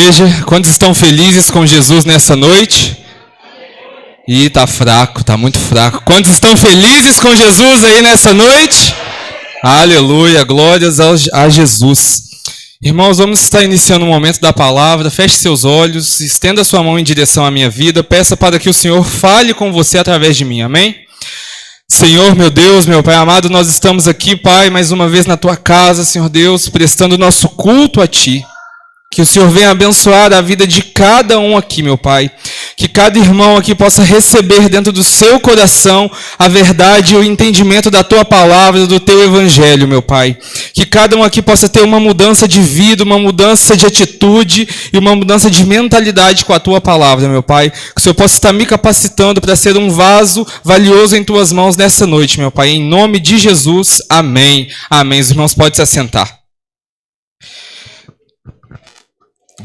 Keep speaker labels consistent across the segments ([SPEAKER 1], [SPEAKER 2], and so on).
[SPEAKER 1] igreja? Quantos estão felizes com Jesus nessa noite? Ih, tá fraco, tá muito fraco. Quantos estão felizes com Jesus aí nessa noite? Aleluia, glórias a Jesus. Irmãos, vamos estar iniciando o momento da palavra. Feche seus olhos, estenda sua mão em direção à minha vida. Peça para que o Senhor fale com você através de mim, amém? Senhor, meu Deus, meu Pai amado, nós estamos aqui, Pai, mais uma vez na Tua casa, Senhor Deus, prestando nosso culto a Ti. Que o Senhor venha abençoar a vida de cada um aqui, meu Pai. Que cada irmão aqui possa receber dentro do seu coração a verdade e o entendimento da Tua palavra, do Teu evangelho, meu Pai. Que cada um aqui possa ter uma mudança de vida, uma mudança de atitude e uma mudança de mentalidade com a Tua palavra, meu Pai. Que o Senhor possa estar me capacitando para ser um vaso valioso em Tuas mãos nessa noite, meu Pai. Em nome de Jesus, amém. Amém. Os irmãos podem se assentar.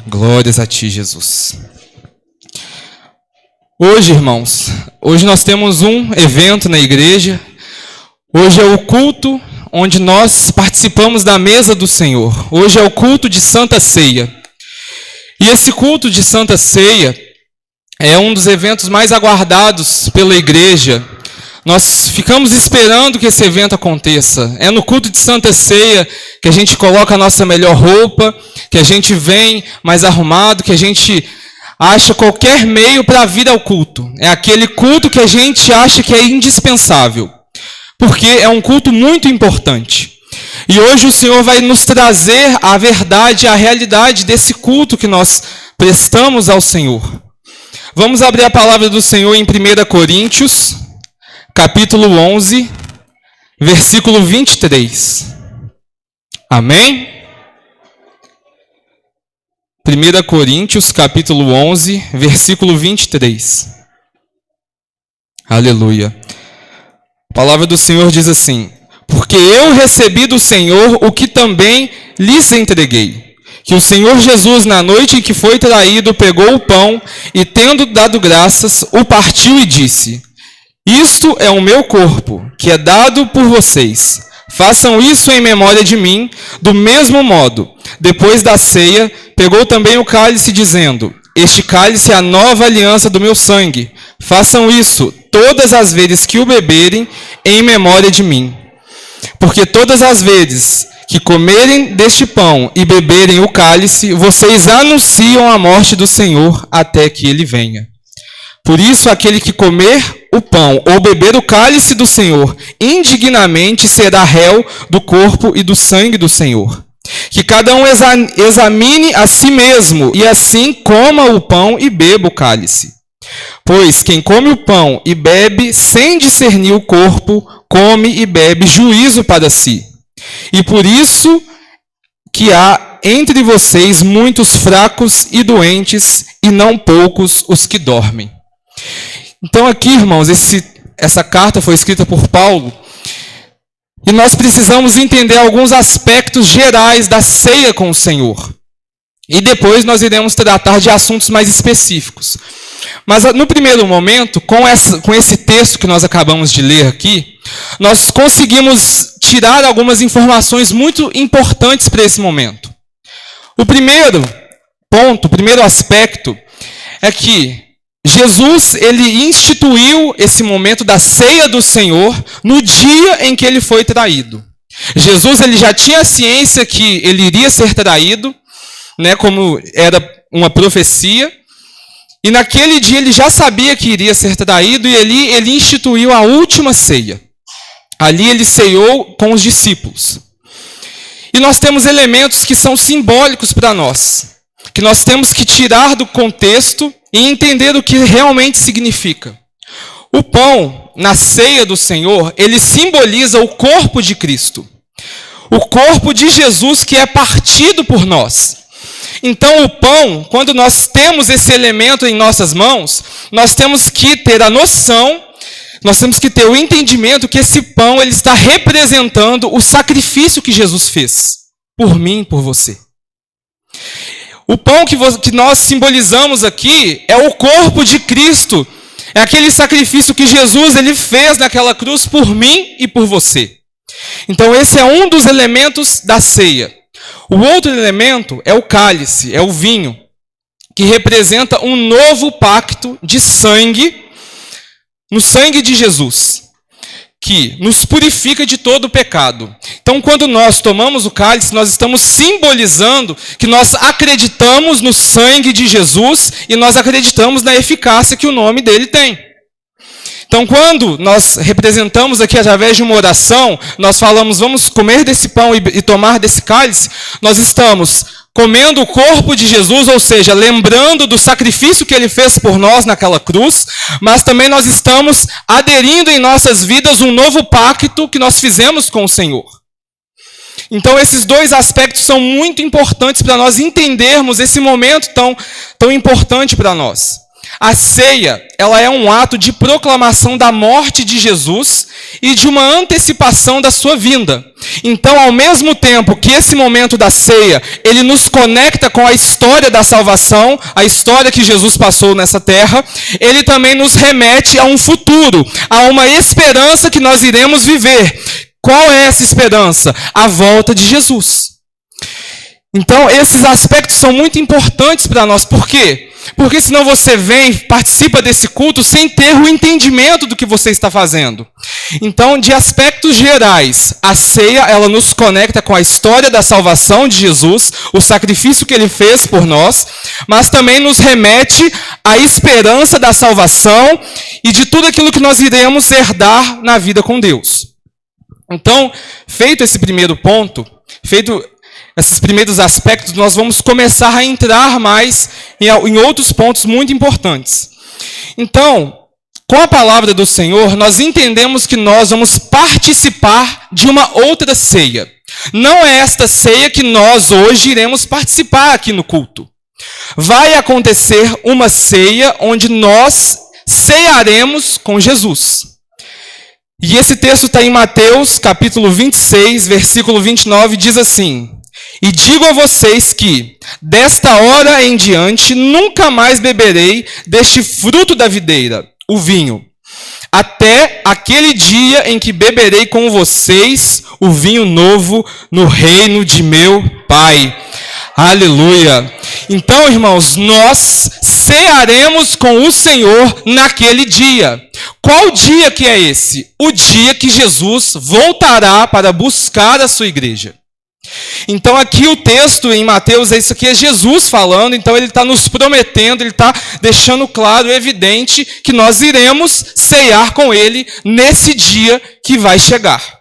[SPEAKER 1] Glórias a Ti, Jesus. Hoje, irmãos, hoje nós temos um evento na igreja. Hoje é o culto onde nós participamos da mesa do Senhor. Hoje é o culto de Santa Ceia. E esse culto de Santa Ceia é um dos eventos mais aguardados pela igreja. Nós ficamos esperando que esse evento aconteça. É no culto de Santa Ceia que a gente coloca a nossa melhor roupa, que a gente vem mais arrumado, que a gente acha qualquer meio para vir ao culto. É aquele culto que a gente acha que é indispensável, porque é um culto muito importante. E hoje o Senhor vai nos trazer a verdade, a realidade desse culto que nós prestamos ao Senhor. Vamos abrir a palavra do Senhor em 1 Coríntios, capítulo 11, versículo 23. Amém? 1 Coríntios, capítulo 11, versículo 23. Aleluia. A palavra do Senhor diz assim: porque eu recebi do Senhor o que também lhes entreguei. Que o Senhor Jesus, na noite em que foi traído, pegou o pão e, tendo dado graças, o partiu e disse: isto é o meu corpo, que é dado por vocês. Façam isso em memória de mim. Do mesmo modo, depois da ceia, pegou também o cálice, dizendo: este cálice é a nova aliança do meu sangue. Façam isso todas as vezes que o beberem, em memória de mim. Porque todas as vezes que comerem deste pão e beberem o cálice, vocês anunciam a morte do Senhor até que ele venha. Por isso, aquele que comer o pão ou beber o cálice do Senhor indignamente será réu do corpo e do sangue do Senhor. Que cada um examine a si mesmo, e assim coma o pão e beba o cálice. Pois quem come o pão e bebe sem discernir o corpo, come e bebe juízo para si. E por isso que há entre vocês muitos fracos e doentes, e não poucos os que dormem. Então aqui, irmãos, essa carta foi escrita por Paulo, e nós precisamos entender alguns aspectos gerais da ceia com o Senhor. E depois nós iremos tratar de assuntos mais específicos. Mas no primeiro momento, com esse texto que nós acabamos de ler aqui, nós conseguimos tirar algumas informações muito importantes para esse momento. O primeiro ponto, o primeiro aspecto, é que Jesus, ele instituiu esse momento da ceia do Senhor no dia em que ele foi traído. Jesus, ele já tinha ciência que ele iria ser traído, né, como era uma profecia, e naquele dia ele já sabia que iria ser traído, e ele instituiu a última ceia. Ali ele ceiou com os discípulos. E nós temos elementos que são simbólicos para nós, que nós temos que tirar do contexto e entender o que realmente significa. O pão, na ceia do Senhor, ele simboliza o corpo de Cristo. O corpo de Jesus que é partido por nós. Então o pão, quando nós temos esse elemento em nossas mãos, nós temos que ter a noção, nós temos que ter o entendimento que esse pão ele está representando o sacrifício que Jesus fez por mim e por você. O pão que nós simbolizamos aqui é o corpo de Cristo. É aquele sacrifício que Jesus ele fez naquela cruz por mim e por você. Então esse é um dos elementos da ceia. O outro elemento é o cálice, é o vinho. que representa um novo pacto de sangue, no sangue de Jesus, que nos purifica de todo o pecado. Então, quando nós tomamos o cálice, nós estamos simbolizando que nós acreditamos no sangue de Jesus e nós acreditamos na eficácia que o nome dele tem. Então, quando nós representamos aqui através de uma oração, nós falamos, vamos comer desse pão e tomar desse cálice, nós estamos comendo o corpo de Jesus, ou seja, lembrando do sacrifício que ele fez por nós naquela cruz, mas também nós estamos aderindo em nossas vidas um novo pacto que nós fizemos com o Senhor. Então, esses dois aspectos são muito importantes para nós entendermos esse momento tão importante para nós. A ceia, ela é um ato de proclamação da morte de Jesus e de uma antecipação da sua vinda. Então, ao mesmo tempo que esse momento da ceia, ele nos conecta com a história da salvação, a história que Jesus passou nessa terra, ele também nos remete a um futuro, a uma esperança que nós iremos viver. Qual é essa esperança? A volta de Jesus. Então, esses aspectos são muito importantes para nós. Por quê? Porque senão você vem, participa desse culto sem ter o entendimento do que você está fazendo. Então, de aspectos gerais, a ceia, ela nos conecta com a história da salvação de Jesus, o sacrifício que ele fez por nós, mas também nos remete à esperança da salvação e de tudo aquilo que nós iremos herdar na vida com Deus. Então, feito esse primeiro ponto, feito esses primeiros aspectos, nós vamos começar a entrar mais em outros pontos muito importantes. Então, com a palavra do Senhor, nós entendemos que nós vamos participar de uma outra ceia. Não é esta ceia que nós hoje iremos participar aqui no culto. Vai acontecer uma ceia onde nós cearemos com Jesus. E esse texto está em Mateus, capítulo 26, versículo 29, diz assim: E digo a vocês que, desta hora em diante, nunca mais beberei deste fruto da videira, o vinho, até aquele dia em que beberei com vocês o vinho novo no reino de meu Pai. Aleluia! Então, irmãos, nós cearemos com o Senhor naquele dia. Qual dia que é esse? O dia que Jesus voltará para buscar a sua igreja. Então aqui o texto em Mateus, isso aqui é Jesus falando, então ele está nos prometendo, ele está deixando claro, evidente, que nós iremos cear com ele nesse dia que vai chegar.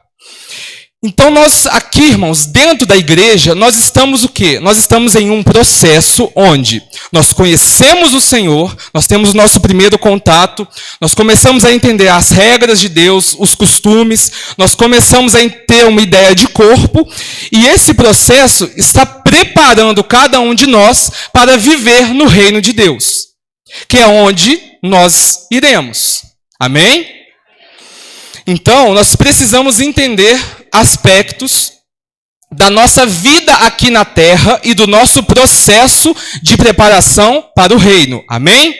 [SPEAKER 1] Então nós aqui, irmãos, dentro da igreja, nós estamos o quê? Nós estamos em um processo onde nós conhecemos o Senhor, nós temos o nosso primeiro contato, nós começamos a entender as regras de Deus, os costumes, nós começamos a ter uma ideia de corpo, e esse processo está preparando cada um de nós para viver no reino de Deus, que é onde nós iremos. Amém? Então, nós precisamos entender aspectos da nossa vida aqui na terra e do nosso processo de preparação para o reino. Amém?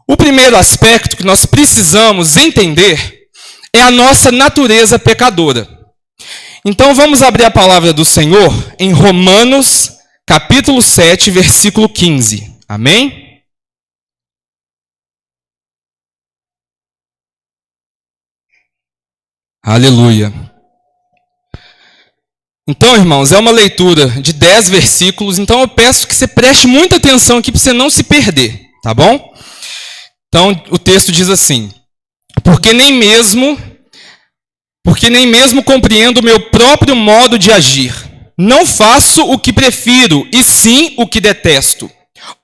[SPEAKER 1] O primeiro aspecto que nós precisamos entender é a nossa natureza pecadora. Então, vamos abrir a palavra do Senhor em Romanos, capítulo 7, versículo 15. Amém? Aleluia. Então, irmãos, é uma leitura de 10 versículos, então eu peço que você preste muita atenção aqui para você não se perder, tá bom? Então, o texto diz assim: Porque nem mesmo compreendo o meu próprio modo de agir. Não faço o que prefiro, e sim o que detesto.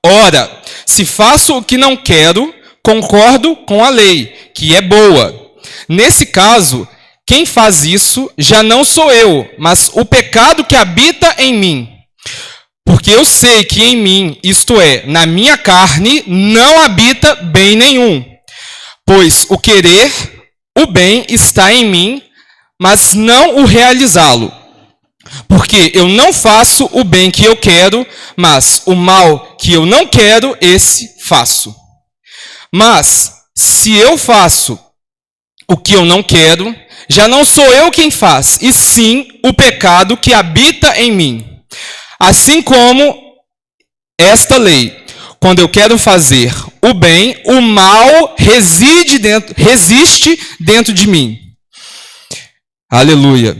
[SPEAKER 1] Ora, se faço o que não quero, concordo com a lei, que é boa. Nesse caso, quem faz isso já não sou eu, mas o pecado que habita em mim. Porque eu sei que em mim, isto é, na minha carne, não habita bem nenhum. Pois o querer, o bem está em mim, mas não o realizá-lo. Porque eu não faço o bem que eu quero, mas o mal que eu não quero, esse faço. Mas, se eu faço o que eu não quero, já não sou eu quem faz, e sim o pecado que habita em mim. Assim como esta lei, quando eu quero fazer o bem, o mal resiste dentro de mim. Aleluia.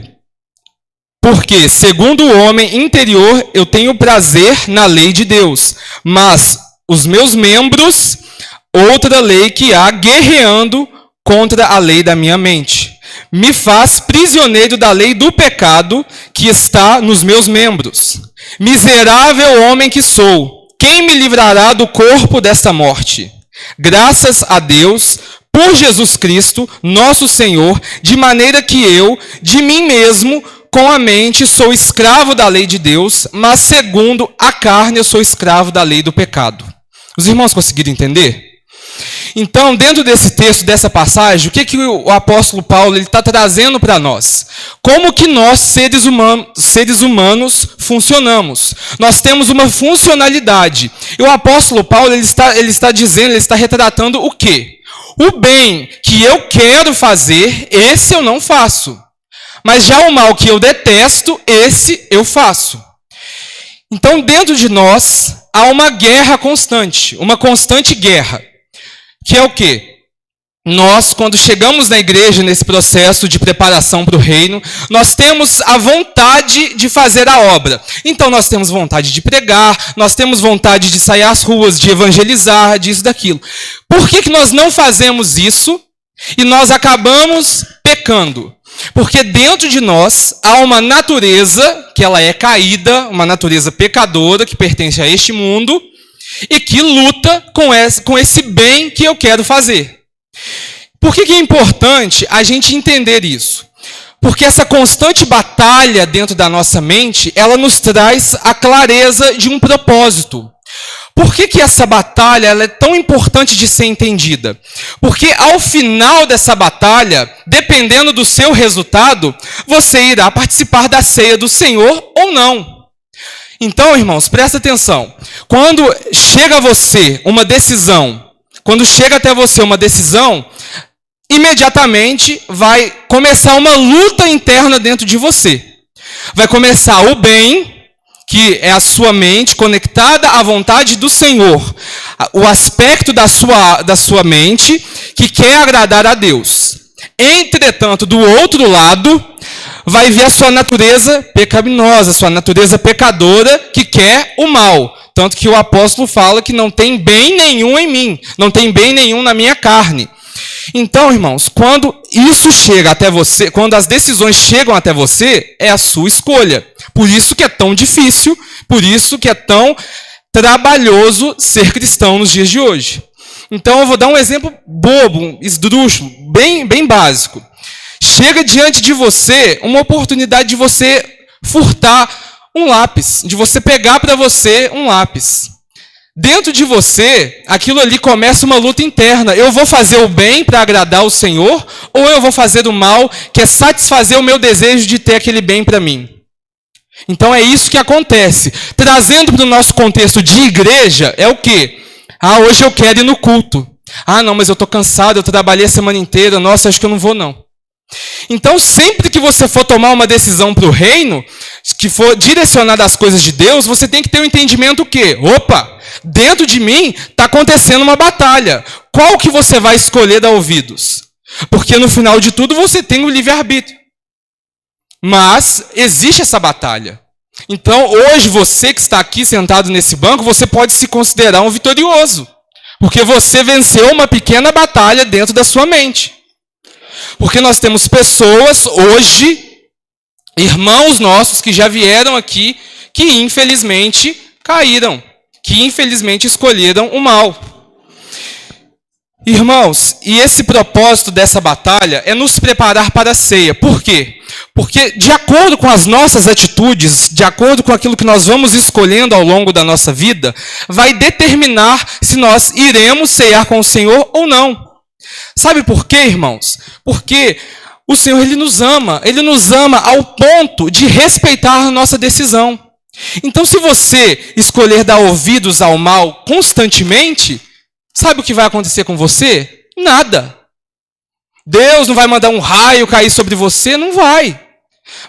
[SPEAKER 1] Porque, segundo o homem interior, eu tenho prazer na lei de Deus, mas os meus membros, outra lei que há guerreando contra a lei da minha mente. Me faz prisioneiro da lei do pecado que está nos meus membros. Miserável homem que sou, quem me livrará do corpo desta morte? Graças a Deus, por Jesus Cristo, nosso Senhor, de maneira que eu, de mim mesmo, com a mente, sou escravo da lei de Deus, mas segundo a carne, eu sou escravo da lei do pecado. Os irmãos conseguiram entender? Então, dentro desse texto, dessa passagem, o que o apóstolo Paulo está trazendo para nós? Como que nós, seres humanos, funcionamos? Nós temos uma funcionalidade. E o apóstolo Paulo ele está dizendo, ele está retratando o quê? O bem que eu quero fazer, esse eu não faço. Mas já o mal que eu detesto, esse eu faço. Então, dentro de nós, há uma guerra constante, uma constante guerra. Que é o quê? Nós, quando chegamos na igreja, nesse processo de preparação para o reino, nós temos a vontade de fazer a obra. Então, nós temos vontade de pregar, nós temos vontade de sair às ruas, de evangelizar, disso, daquilo. Por que nós não fazemos isso e nós acabamos pecando? Porque dentro de nós há uma natureza, que ela é caída, uma natureza pecadora, que pertence a este mundo, e que luta com esse bem que eu quero fazer. Por que é importante a gente entender isso? Porque essa constante batalha dentro da nossa mente, ela nos traz a clareza de um propósito. Por que essa batalha ela é tão importante de ser entendida? Porque ao final dessa batalha, dependendo do seu resultado, você irá participar da ceia do Senhor ou não. Então, irmãos, presta atenção. Quando chega a você uma decisão, quando chega até você uma decisão, imediatamente vai começar uma luta interna dentro de você. Vai começar o bem, que é a sua mente conectada à vontade do Senhor. O aspecto da sua mente que quer agradar a Deus. Entretanto, do outro lado, vai vir a sua natureza pecaminosa, a sua natureza pecadora que quer o mal. Tanto que o apóstolo fala que não tem bem nenhum em mim, não tem bem nenhum na minha carne. Então, irmãos, quando isso chega até você, quando as decisões chegam até você, é a sua escolha. Por isso que é tão difícil, por isso que é tão trabalhoso ser cristão nos dias de hoje. Então, eu vou dar um exemplo bobo, esdrúxulo, bem básico. Chega diante de você uma oportunidade de você furtar um lápis, de você pegar para você um lápis. Dentro de você, aquilo ali começa uma luta interna. Eu vou fazer o bem para agradar o Senhor, ou eu vou fazer o mal, que é satisfazer o meu desejo de ter aquele bem para mim? Então é isso que acontece. Trazendo para o nosso contexto de igreja, é o quê? Hoje eu quero ir no culto. Não, mas eu estou cansado, eu trabalhei a semana inteira, nossa, acho que eu não vou não. Então, sempre que você for tomar uma decisão para o reino, que for direcionada às coisas de Deus, você tem que ter um entendimento que, dentro de mim está acontecendo uma batalha. Qual que você vai escolher dar ouvidos? Porque no final de tudo você tem o livre-arbítrio. Mas existe essa batalha. Então, hoje você que está aqui sentado nesse banco, você pode se considerar um vitorioso. Porque você venceu uma pequena batalha dentro da sua mente. Porque nós temos pessoas hoje, irmãos nossos que já vieram aqui, que infelizmente caíram, que infelizmente escolheram o mal. Irmãos, e esse propósito dessa batalha é nos preparar para a ceia. Por quê? Porque de acordo com as nossas atitudes, de acordo com aquilo que nós vamos escolhendo ao longo da nossa vida, vai determinar se nós iremos cear com o Senhor ou não. Sabe por quê, irmãos? Porque o Senhor Ele nos ama ao ponto de respeitar a nossa decisão. Então, se você escolher dar ouvidos ao mal constantemente, sabe o que vai acontecer com você? Nada. Deus não vai mandar um raio cair sobre você? Não vai.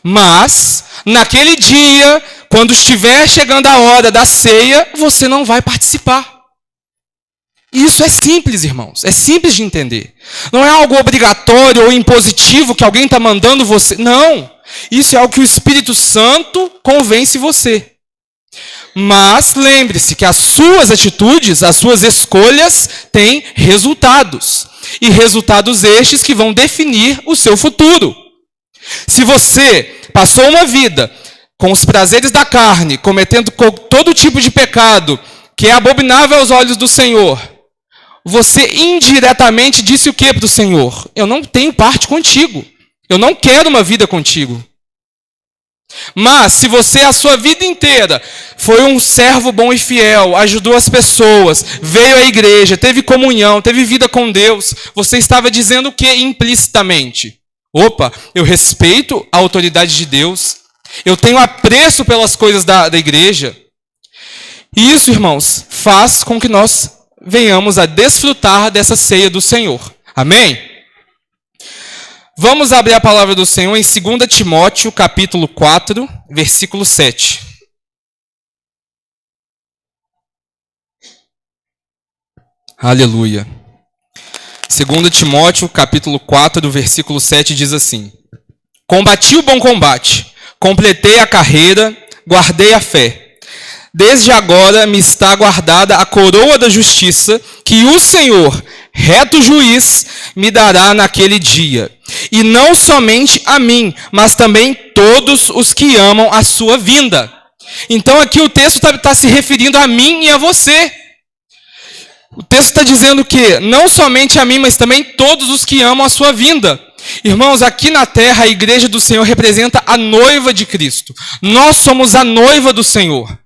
[SPEAKER 1] Mas, naquele dia, quando estiver chegando a hora da ceia, você não vai participar. Isso é simples, irmãos. É simples de entender. Não é algo obrigatório ou impositivo que alguém está mandando você. Não. Isso é algo que o Espírito Santo convence você. Mas lembre-se que as suas atitudes, as suas escolhas têm resultados. E resultados estes que vão definir o seu futuro. Se você passou uma vida com os prazeres da carne, cometendo todo tipo de pecado, que é abominável aos olhos do Senhor, você indiretamente disse o que para o Senhor? Eu não tenho parte contigo. Eu não quero uma vida contigo. Mas, se você a sua vida inteira foi um servo bom e fiel, ajudou as pessoas, veio à igreja, teve comunhão, teve vida com Deus, você estava dizendo o que implicitamente? Opa, eu respeito a autoridade de Deus, eu tenho apreço pelas coisas da igreja. E isso, irmãos, faz com que nós venhamos a desfrutar dessa ceia do Senhor. Amém? Vamos abrir a palavra do Senhor em 2 Timóteo, capítulo 4, versículo 7. Aleluia. 2 Timóteo, capítulo 4, versículo 7 diz assim: Combati o bom combate, completei a carreira, guardei a fé. Desde agora me está guardada a coroa da justiça, que o Senhor, reto juiz, me dará naquele dia. E não somente a mim, mas também todos os que amam a sua vinda. Então aqui o texto está se referindo a mim e a você. O texto está dizendo que não somente a mim, mas também todos os que amam a sua vinda. Irmãos, aqui na terra a igreja do Senhor representa a noiva de Cristo. Nós somos a noiva do Senhor.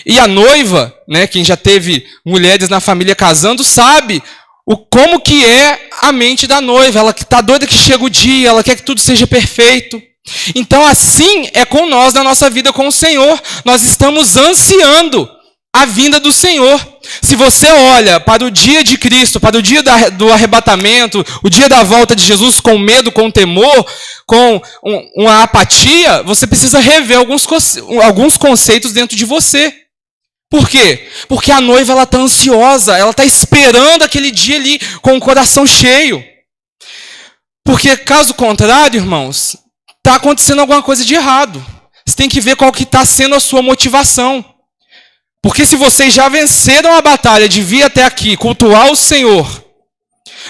[SPEAKER 1] E a noiva, né, quem já teve mulheres na família casando, sabe como que é a mente da noiva. Ela está doida que chega o dia, ela quer que tudo seja perfeito. Então assim é com nós na nossa vida com o Senhor. Nós estamos ansiando a vinda do Senhor. Se você olha para o dia de Cristo, para o dia do arrebatamento, o dia da volta de Jesus com medo, com temor, com uma apatia, você precisa rever alguns conceitos dentro de você. Por quê? Porque a noiva está ansiosa, ela está esperando aquele dia ali com o coração cheio. Porque caso contrário, irmãos, está acontecendo alguma coisa de errado. Você tem que ver qual que está sendo a sua motivação. Porque se vocês já venceram a batalha de vir até aqui, cultuar o Senhor,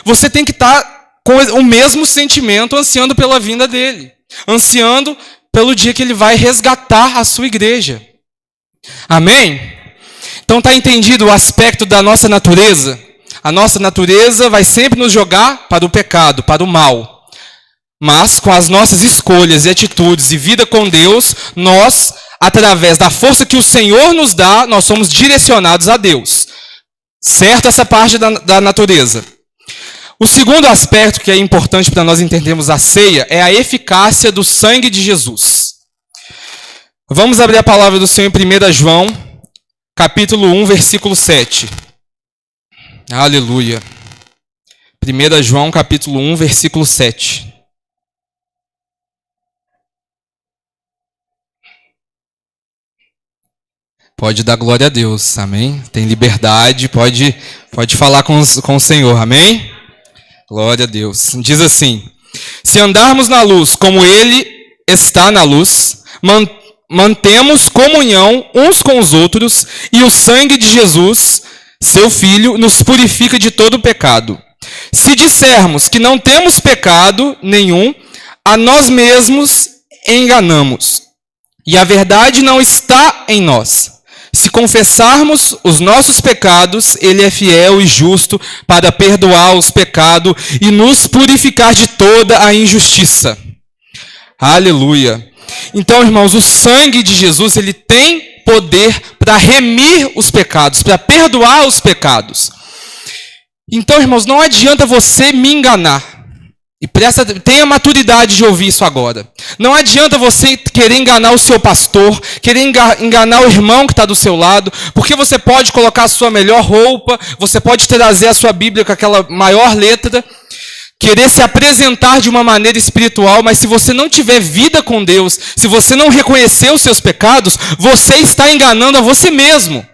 [SPEAKER 1] você tem que estar com o mesmo sentimento, ansiando pela vinda dele. Ansiando pelo dia que ele vai resgatar a sua igreja. Amém? Então está entendido o aspecto da nossa natureza? A nossa natureza vai sempre nos jogar para o pecado, para o mal. Mas com as nossas escolhas e atitudes e vida com Deus, nós, através da força que o Senhor nos dá, nós somos direcionados a Deus. Certo? Essa parte da natureza. O segundo aspecto que é importante para nós entendermos a ceia é a eficácia do sangue de Jesus. Vamos abrir a palavra do Senhor em 1 João, capítulo 1, versículo 7. Aleluia. 1 João, capítulo 1, versículo 7. Pode dar glória a Deus, amém? Tem liberdade, pode falar com o Senhor, amém? Glória a Deus. Diz assim: se andarmos na luz como Ele está na luz, mantemos comunhão uns com os outros, e o sangue de Jesus, seu Filho, nos purifica de todo pecado. Se dissermos que não temos pecado nenhum, a nós mesmos enganamos, e a verdade não está em nós. Se confessarmos os nossos pecados, Ele é fiel e justo para perdoar os pecados e nos purificar de toda a injustiça. Aleluia. Então, irmãos, o sangue de Jesus, ele tem poder para remir os pecados, para perdoar os pecados. Então, irmãos, não adianta você me enganar. E tenha maturidade de ouvir isso agora. Não adianta você querer enganar o seu pastor, querer enganar o irmão que está do seu lado, porque você pode colocar a sua melhor roupa, você pode trazer a sua Bíblia com aquela maior letra, querer se apresentar de uma maneira espiritual, mas se você não tiver vida com Deus, se você não reconhecer os seus pecados, você está enganando a você mesmo.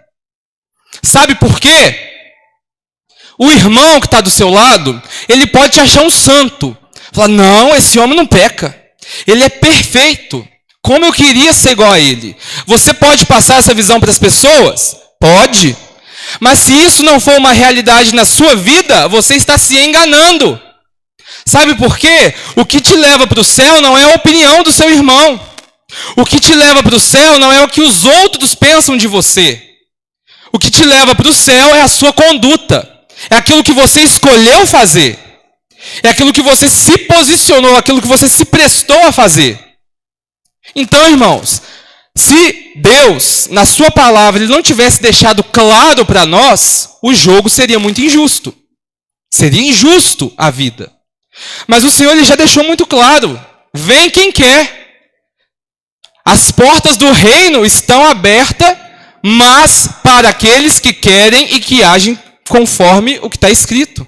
[SPEAKER 1] Sabe por quê? o irmão que está do seu lado, ele pode te achar um santo. Falar, não, esse homem não peca. Ele é perfeito. Como eu queria ser igual a ele. Você pode passar essa visão para as pessoas? Pode. Mas se isso não for uma realidade na sua vida, você está se enganando. Sabe por quê? O que te leva para o céu não é a opinião do seu irmão. O que te leva para o céu não é o que os outros pensam de você. O que te leva para o céu é a sua conduta. É aquilo que você escolheu fazer. É aquilo que você se posicionou, aquilo que você se prestou a fazer. Então, irmãos, se Deus, na sua palavra, ele não tivesse deixado claro para nós, o jogo seria muito injusto. Seria injusto a vida. Mas o Senhor ele já deixou muito claro. Vem quem quer. As portas do reino estão abertas, mas para aqueles que querem e que agem conforme o que está escrito.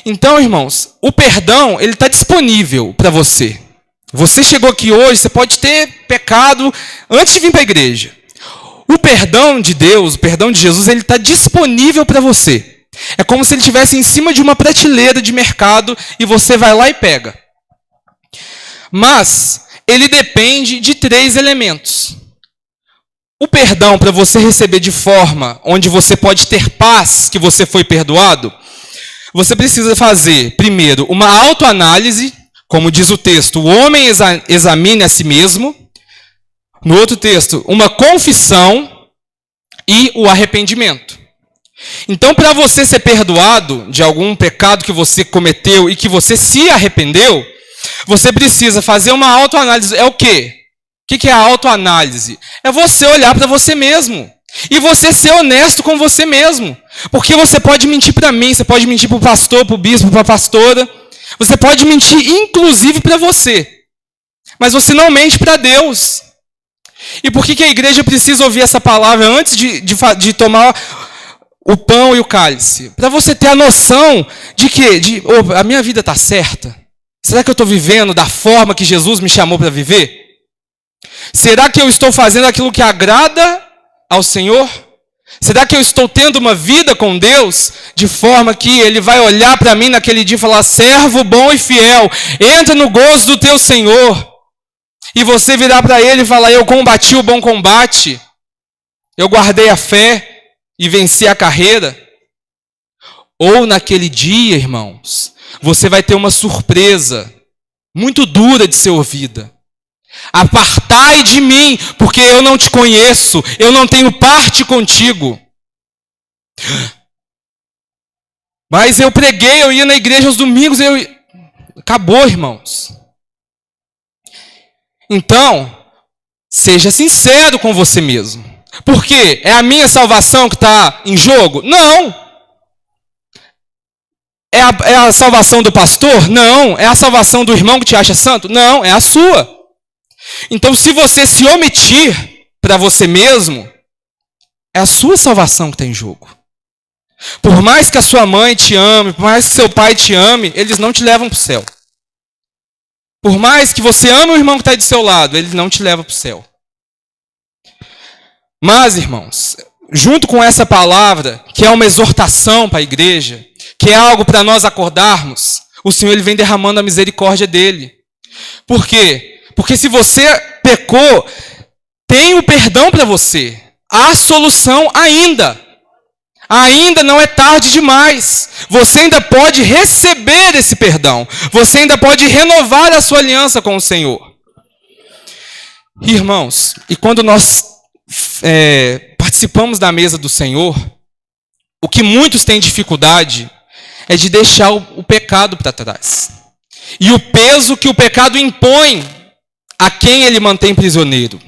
[SPEAKER 1] Então, irmãos, o perdão, ele está disponível para você. Você chegou aqui hoje, você pode ter pecado antes de vir para a igreja. O perdão de Deus, o perdão de Jesus, ele está disponível para você. É como se ele estivesse em cima de uma prateleira de mercado e você vai lá e pega. Mas ele depende de 3 elementos. O perdão, para você receber de forma onde você pode ter paz que você foi perdoado, você precisa fazer, primeiro, uma autoanálise. Como diz o texto, o homem examine a si mesmo. No outro texto, uma confissão e o arrependimento. Então, para você ser perdoado de algum pecado que você cometeu e que você se arrependeu, você precisa fazer uma autoanálise. É o quê? O que é a autoanálise? É você olhar para você mesmo. E você ser honesto com você mesmo. Porque você pode mentir para mim, você pode mentir para o pastor, para o bispo, para a pastora. Você pode mentir, inclusive, para você. Mas você não mente para Deus. E por que a igreja precisa ouvir essa palavra antes de tomar o pão e o cálice? Para você ter a noção de que a minha vida está certa? Será que eu estou vivendo da forma que Jesus me chamou para viver? Será que eu estou fazendo aquilo que agrada ao Senhor? Será que eu estou tendo uma vida com Deus de forma que Ele vai olhar para mim naquele dia e falar, servo bom e fiel, entra no gozo do teu Senhor. E você virar para Ele e falar, eu combati o bom combate, eu guardei a fé e venci a carreira? Ou naquele dia, irmãos, você vai ter uma surpresa muito dura de ser ouvida. Apartai de mim, porque eu não te conheço, eu não tenho parte contigo. Mas eu preguei, eu ia na igreja aos domingos, acabou, irmãos. Então, seja sincero com você mesmo. Por quê? É a minha salvação que está em jogo? Não. É a salvação do pastor? Não. É a salvação do irmão que te acha santo? Não, é a sua. Então, se você se omitir para você mesmo, é a sua salvação que está em jogo. Por mais que a sua mãe te ame, por mais que seu pai te ame, eles não te levam para o céu. Por mais que você ame o irmão que está do seu lado, ele não te leva para o céu. Mas, irmãos, junto com essa palavra, que é uma exortação para a igreja, que é algo para nós acordarmos, o Senhor ele vem derramando a misericórdia dele. Por quê? Porque se você pecou, tem o perdão para você. Há solução ainda. Ainda não é tarde demais. Você ainda pode receber esse perdão. Você ainda pode renovar a sua aliança com o Senhor. Irmãos, e quando nós participamos da mesa do Senhor, o que muitos têm dificuldade é de deixar o pecado para trás. E o peso que o pecado impõe a quem ele mantém prisioneiro.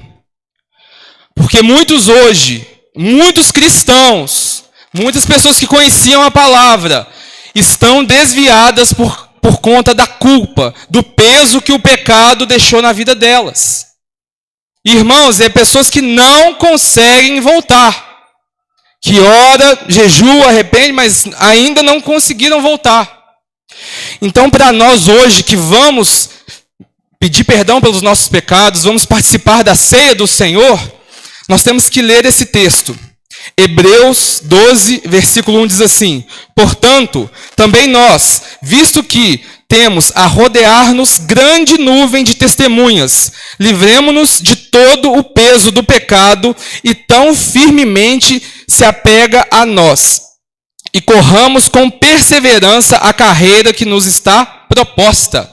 [SPEAKER 1] Porque muitos hoje, muitos cristãos, muitas pessoas que conheciam a palavra, estão desviadas por conta da culpa, do peso que o pecado deixou na vida delas. Irmãos, é pessoas que não conseguem voltar. Que ora, jejua, arrepende, mas ainda não conseguiram voltar. Então, para nós hoje que vamos pedir perdão pelos nossos pecados, vamos participar da ceia do Senhor, nós temos que ler esse texto. Hebreus 12, versículo 1 diz assim: portanto, também nós, visto que temos a rodear-nos grande nuvem de testemunhas, livremo-nos de todo o peso do pecado e tão firmemente se apega a nós, e corramos com perseverança a carreira que nos está proposta.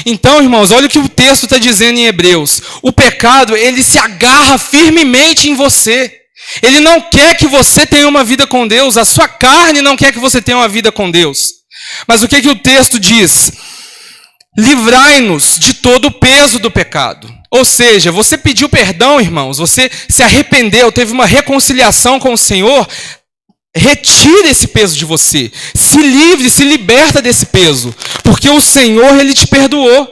[SPEAKER 1] Então, irmãos, olha o que o texto está dizendo em Hebreus. O pecado, ele se agarra firmemente em você. Ele não quer que você tenha uma vida com Deus. A sua carne não quer que você tenha uma vida com Deus. Mas o que o texto diz? Livrai-nos de todo o peso do pecado. Ou seja, você pediu perdão, irmãos. Você se arrependeu, teve uma reconciliação com o Senhor. Retire esse peso de você. Se livre, se liberta desse peso. Porque o Senhor, Ele te perdoou.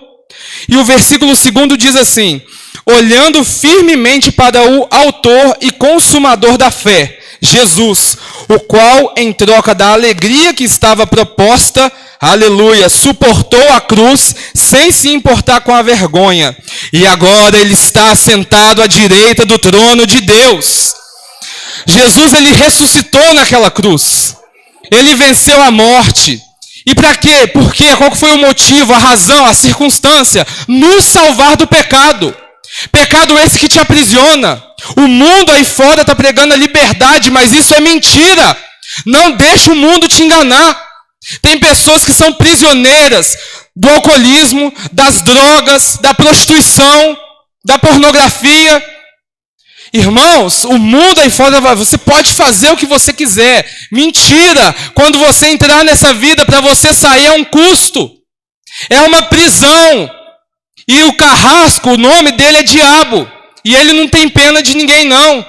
[SPEAKER 1] E o versículo 2 diz assim: olhando firmemente para o autor e consumador da fé, Jesus, o qual, em troca da alegria que estava proposta, aleluia, suportou a cruz sem se importar com a vergonha. E agora Ele está sentado à direita do trono de Deus. Jesus, Ele ressuscitou naquela cruz. Ele venceu a morte. E para quê? Por quê? Qual foi o motivo, a razão, a circunstância? Nos salvar do pecado. Pecado esse que te aprisiona. O mundo aí fora está pregando a liberdade, mas isso é mentira. Não deixa o mundo te enganar. Tem pessoas que são prisioneiras do alcoolismo, das drogas, da prostituição, da pornografia. Irmãos, o mundo aí fora, você pode fazer o que você quiser. Mentira! Quando você entrar nessa vida, para você sair é um custo. É uma prisão. E o carrasco, o nome dele é diabo. E ele não tem pena de ninguém, não.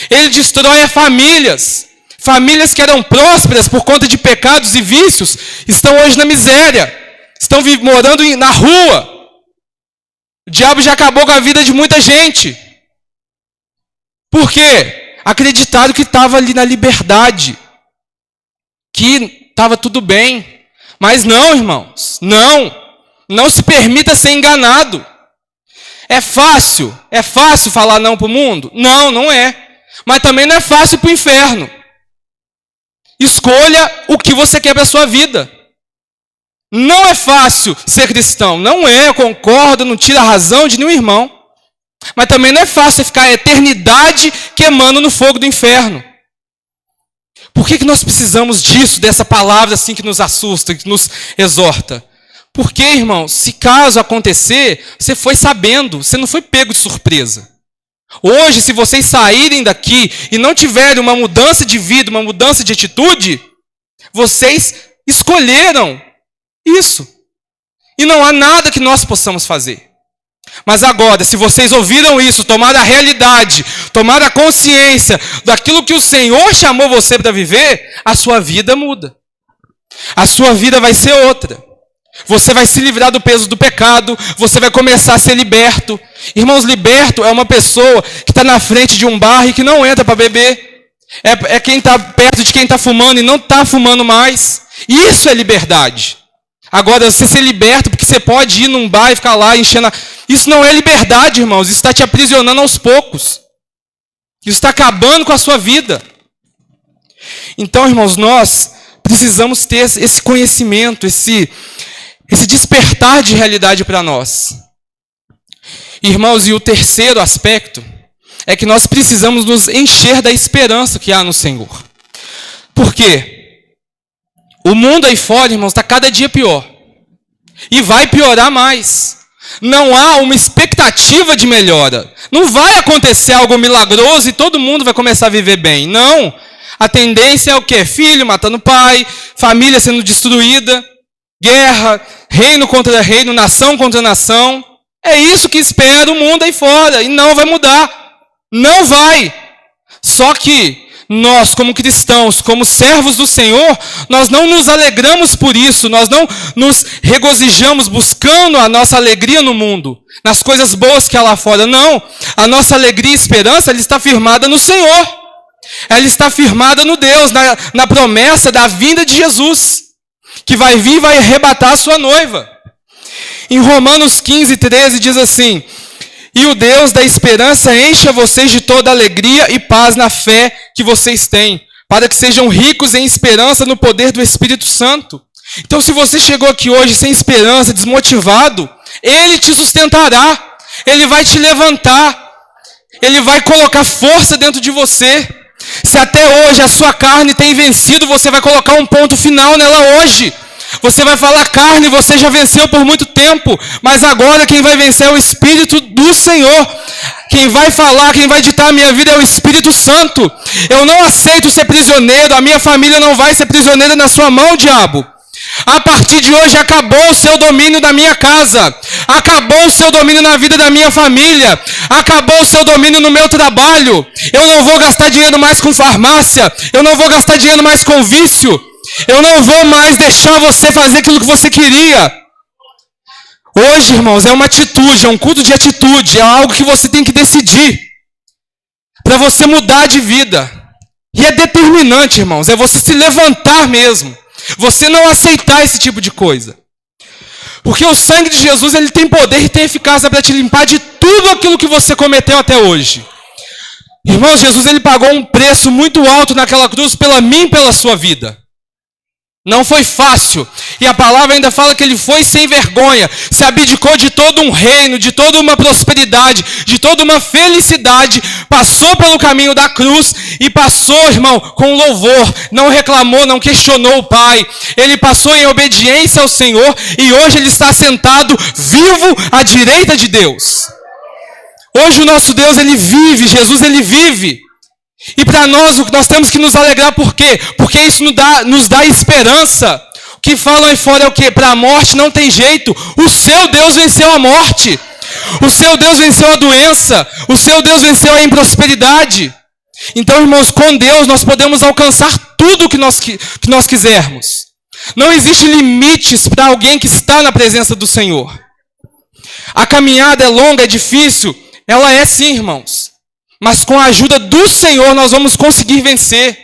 [SPEAKER 1] Ele destrói famílias. Famílias que eram prósperas por conta de pecados e vícios, estão hoje na miséria. Estão morando na rua. O diabo já acabou com a vida de muita gente. Por quê? Acreditaram que estava ali na liberdade. Que estava tudo bem. Mas não, irmãos. Não. Não se permita ser enganado. É fácil falar não para o mundo? Não, não é. Mas também não é fácil para o inferno. Escolha o que você quer para a sua vida. Não é fácil ser cristão. Não é, eu concordo, não tira a razão de nenhum irmão. Mas também não é fácil ficar a eternidade queimando no fogo do inferno. Por que nós precisamos disso, dessa palavra assim que nos assusta, que nos exorta? Porque, irmãos, se caso acontecer, você foi sabendo, você não foi pego de surpresa. Hoje, se vocês saírem daqui e não tiverem uma mudança de vida, uma mudança de atitude, vocês escolheram isso. E não há nada que nós possamos fazer. Mas agora, se vocês ouviram isso, tomaram a realidade, tomaram a consciência daquilo que o Senhor chamou você para viver, a sua vida muda. A sua vida vai ser outra. Você vai se livrar do peso do pecado, você vai começar a ser liberto. Irmãos, liberto é uma pessoa que está na frente de um bar e que não entra para beber. É quem está perto de quem está fumando e não está fumando mais. Isso é liberdade. Agora, você ser liberto porque você pode ir num bar e ficar lá enchendo... Isso não é liberdade, irmãos. Isso está te aprisionando aos poucos. Isso está acabando com a sua vida. Então, irmãos, nós precisamos ter esse conhecimento, esse despertar de realidade para nós. Irmãos, e o terceiro aspecto é que nós precisamos nos encher da esperança que há no Senhor. Por quê? O mundo aí fora, irmãos, está cada dia pior. E vai piorar mais. Não há uma expectativa de melhora. Não vai acontecer algo milagroso e todo mundo vai começar a viver bem. Não. A tendência é o quê? Filho matando pai, família sendo destruída, guerra, reino contra reino, nação contra nação. É isso que espera o mundo aí fora. E não vai mudar. Não vai. Só que nós, como cristãos, como servos do Senhor, nós não nos alegramos por isso, nós não nos regozijamos buscando a nossa alegria no mundo, nas coisas boas que há lá fora. Não, a nossa alegria e esperança, ela está firmada no Senhor. Ela está firmada no Deus, na promessa da vinda de Jesus, que vai vir e vai arrebatar a sua noiva. Em Romanos 15, 13 diz assim: E o Deus da esperança encha vocês de toda alegria e paz na fé que vocês têm, para que sejam ricos em esperança no poder do Espírito Santo. Então, se você chegou aqui hoje sem esperança, desmotivado, Ele te sustentará, Ele vai te levantar, Ele vai colocar força dentro de você. Se até hoje a sua carne tem vencido, você vai colocar um ponto final nela hoje. Você vai falar: carne, você já venceu por muito tempo, mas agora quem vai vencer é o Espírito do Senhor. Quem vai falar, quem vai ditar a minha vida é o Espírito Santo. Eu não aceito ser prisioneiro, a minha família não vai ser prisioneira na sua mão, diabo. A partir de hoje acabou o seu domínio da minha casa, acabou o seu domínio na vida da minha família, acabou o seu domínio no meu trabalho. Eu não vou gastar dinheiro mais com farmácia, eu não vou gastar dinheiro mais com vício, eu não vou mais deixar você fazer aquilo que você queria. Hoje, irmãos, é uma atitude, é um culto de atitude, é algo que você tem que decidir para você mudar de vida. E é determinante, irmãos, é você se levantar mesmo. Você não aceitar esse tipo de coisa. Porque o sangue de Jesus, ele tem poder e tem eficácia para te limpar de tudo aquilo que você cometeu até hoje. Irmãos, Jesus, ele pagou um preço muito alto naquela cruz pela mim e pela sua vida. Não foi fácil. E a palavra ainda fala que ele foi sem vergonha. Se abdicou de todo um reino, de toda uma prosperidade, de toda uma felicidade. Passou pelo caminho da cruz e passou, irmão, com louvor. Não reclamou, não questionou o Pai. Ele passou em obediência ao Senhor e hoje ele está sentado vivo à direita de Deus. Hoje o nosso Deus, ele vive. Jesus, ele vive. E para nós temos que nos alegrar, por quê? Porque isso nos dá esperança. O que falam aí fora é o quê? Para a morte não tem jeito. O seu Deus venceu a morte. O seu Deus venceu a doença. O seu Deus venceu a improsperidade. Então, irmãos, com Deus nós podemos alcançar tudo que nós quisermos. Não existe limites para alguém que está na presença do Senhor. A caminhada é longa, é difícil. Ela é sim, irmãos. Mas com a ajuda do Senhor nós vamos conseguir vencer.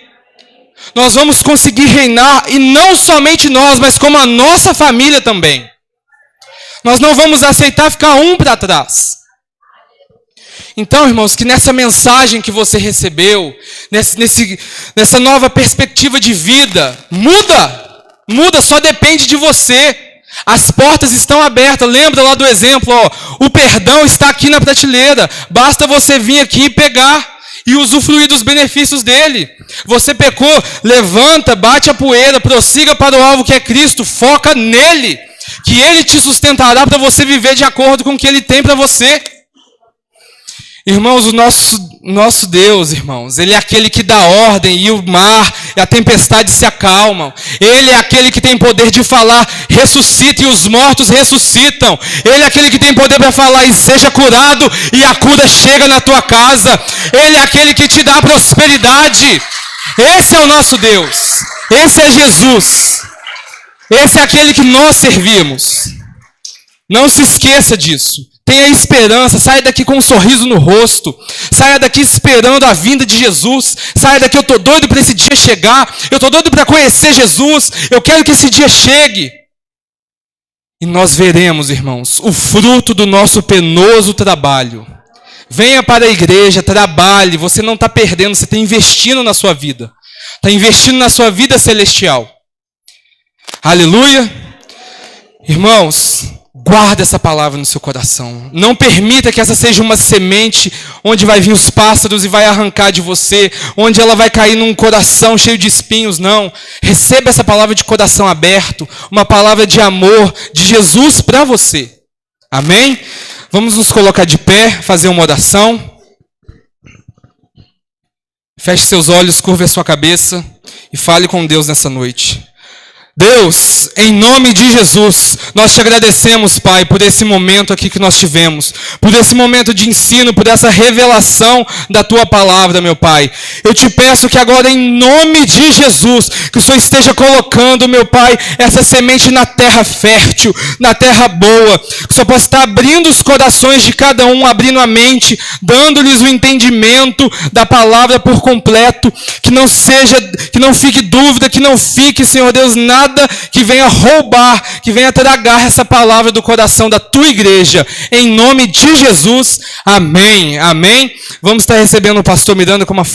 [SPEAKER 1] Nós vamos conseguir reinar, e não somente nós, mas como a nossa família também. Nós não vamos aceitar ficar um para trás. Então, irmãos, que nessa mensagem que você recebeu, nessa nova perspectiva de vida, muda, só depende de você. As portas estão abertas, lembra lá do exemplo, ó, o perdão está aqui na prateleira, basta você vir aqui e pegar e usufruir dos benefícios dele. Você pecou, levanta, bate a poeira, prossiga para o alvo que é Cristo, foca nele, que ele te sustentará para você viver de acordo com o que ele tem para você. Irmãos, o nosso Deus, irmãos, ele é aquele que dá ordem e o mar e a tempestade se acalmam. Ele é aquele que tem poder de falar, ressuscita, e os mortos ressuscitam. Ele é aquele que tem poder para falar, e seja curado, e a cura chega na tua casa. Ele é aquele que te dá prosperidade. Esse é o nosso Deus. Esse é Jesus. Esse é aquele que nós servimos. Não se esqueça disso. Tenha esperança, saia daqui com um sorriso no rosto, saia daqui esperando a vinda de Jesus, saia daqui, eu estou doido para esse dia chegar, eu estou doido para conhecer Jesus, eu quero que esse dia chegue. E nós veremos, irmãos, o fruto do nosso penoso trabalho. Venha para a igreja, trabalhe, você não está perdendo, você está investindo na sua vida, está investindo na sua vida celestial. Aleluia. Irmãos, guarda essa palavra no seu coração. Não permita que essa seja uma semente onde vai vir os pássaros e vai arrancar de você, onde ela vai cair num coração cheio de espinhos. Não. Receba essa palavra de coração aberto, uma palavra de amor de Jesus para você. Amém? Vamos nos colocar de pé, fazer uma oração. Feche seus olhos, curva a sua cabeça e fale com Deus nessa noite. Deus, em nome de Jesus, nós te agradecemos, Pai, por esse momento aqui que nós tivemos, por esse momento de ensino, por essa revelação da Tua palavra, meu Pai. Eu te peço que agora, em nome de Jesus, que o Senhor esteja colocando, meu Pai, essa semente na terra fértil, na terra boa, que o Senhor possa estar abrindo os corações de cada um, abrindo a mente, dando-lhes o entendimento da palavra por completo, que não fique dúvida, que não fique, Senhor Deus, nada nada que venha roubar, que venha tragar essa palavra do coração da tua igreja. Em nome de Jesus, amém. Amém. Vamos estar recebendo o pastor Miranda com uma